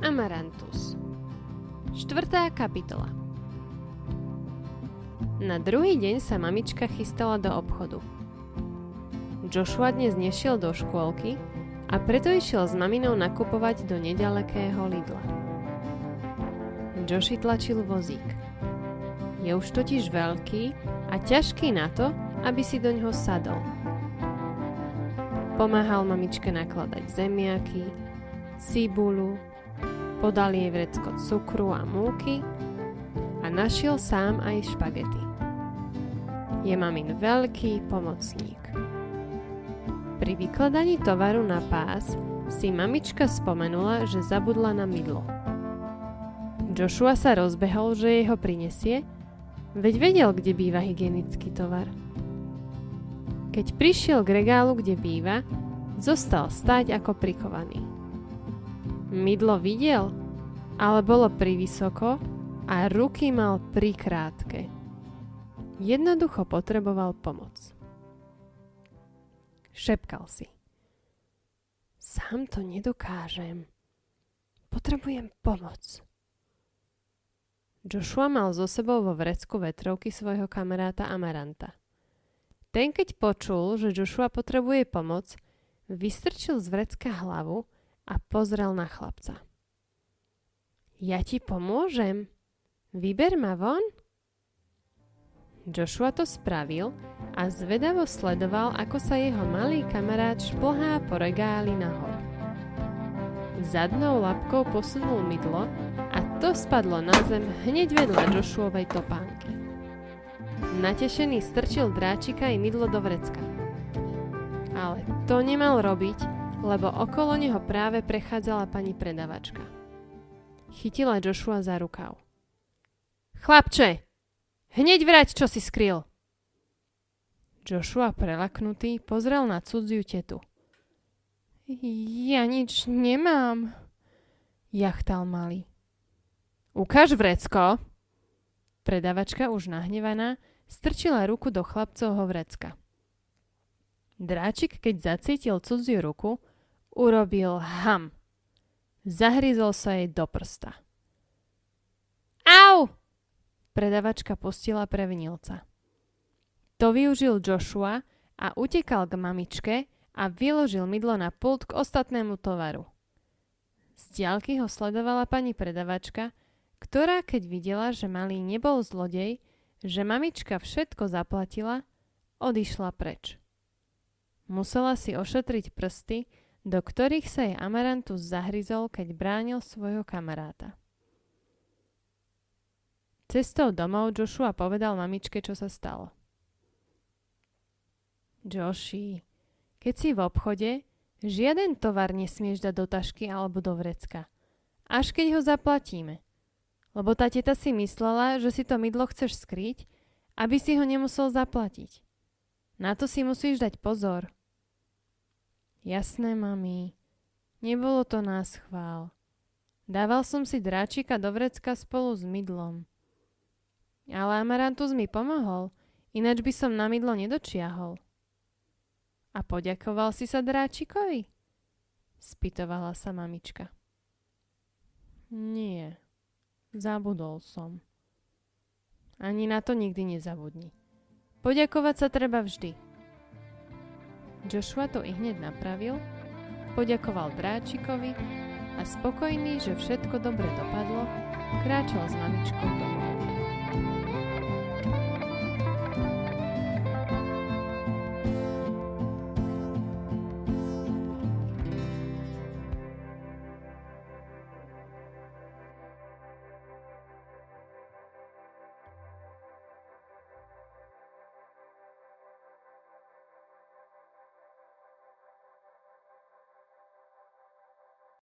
Amarantus. 4. kapitola. Na druhý deň sa mamička chystala do obchodu. Joshua dnes nešiel do škôlky a preto išiel s maminou nakupovať do nedalekého Lidla. Joshi tlačil vozík. Je už totiž veľký a ťažký na to, aby si do ňoho sadol. Pomáhal mamičke nakladať zemiaky, cibulu, podal jej vrecko cukru a múky a našiel sám aj špagety. Je mamin veľký pomocník. Pri vykladaní tovaru na pás si mamička spomenula, že zabudla na mydlo. Joshua sa rozbehol, že jej ho prinesie, veď vedel, kde býva hygienický tovar. Keď prišiel k regálu, kde býva, zostal stáť ako prikovaný. Mydlo videl, ale bolo privysoko a ruky mal prikrátke. Jednoducho potreboval pomoc. Šepkal si. Sám to nedokážem. Potrebujem pomoc. Joshua mal so sebou vo vrecku vetrovky svojho kamaráta Amaranta. Ten, keď počul, že Joshua potrebuje pomoc, vystrčil z vrecka hlavu a pozrel na chlapca. Ja ti pomôžem. Vyber ma von. Joshua to spravil a zvedavo sledoval, ako sa jeho malý kamarát šplhá po regáli nahor. Zadnou labkou posunul mydlo a to spadlo na zem hneď vedľa Joshuovej topánky. Natešený strčil dráčika i mydlo do vrecka. Ale to nemal robiť, lebo okolo neho práve prechádzala pani predavačka. Chytila Joshua za rukav. Chlapče, hneď vrať, čo si skryl! Joshua prelaknutý pozrel na cudziu tetu. Ja nič nemám, jachtal malý. Ukáž vrecko! Predavačka už nahnevaná strčila ruku do chlapcovho vrecka. Dráčik, keď zacítil cudziu ruku, urobil ham. Zahryzol sa jej do prsta. Au! Predavačka pustila previnilca. To využil Joshua a utekal k mamičke a vyložil mydlo na pult k ostatnému tovaru. Z diaľky ho sledovala pani predavačka, ktorá keď videla, že malý nebol zlodej, že mamička všetko zaplatila, odišla preč. Musela si ošetriť prsty, do ktorých sa jej Amarantus zahryzol, keď bránil svojho kamaráta. Cestou domov Joshua povedal mamičke, čo sa stalo. Joshi, keď si v obchode, žiaden tovar nesmieš dať do tašky alebo do vrecka. Až keď ho zaplatíme. Lebo tá teta si myslela, že si to mydlo chceš skryť, aby si ho nemusel zaplatiť. Na to si musíš dať pozor. Jasné, mami. Nebolo to náschvál. Dával som si dráčika do vrecka spolu s mydlom. Ale Amarantus mi pomohol, ináč by som na mydlo nedočiahol. A poďakoval si sa dráčikovi? Spýtovala sa mamička. Nie, zabudol som. Ani na to nikdy nezabudni. Poďakovať sa treba vždy. Joshua to ihneď napravil, poďakoval dráčikovi a spokojný, že všetko dobre dopadlo, kráčal s mamičkou domov.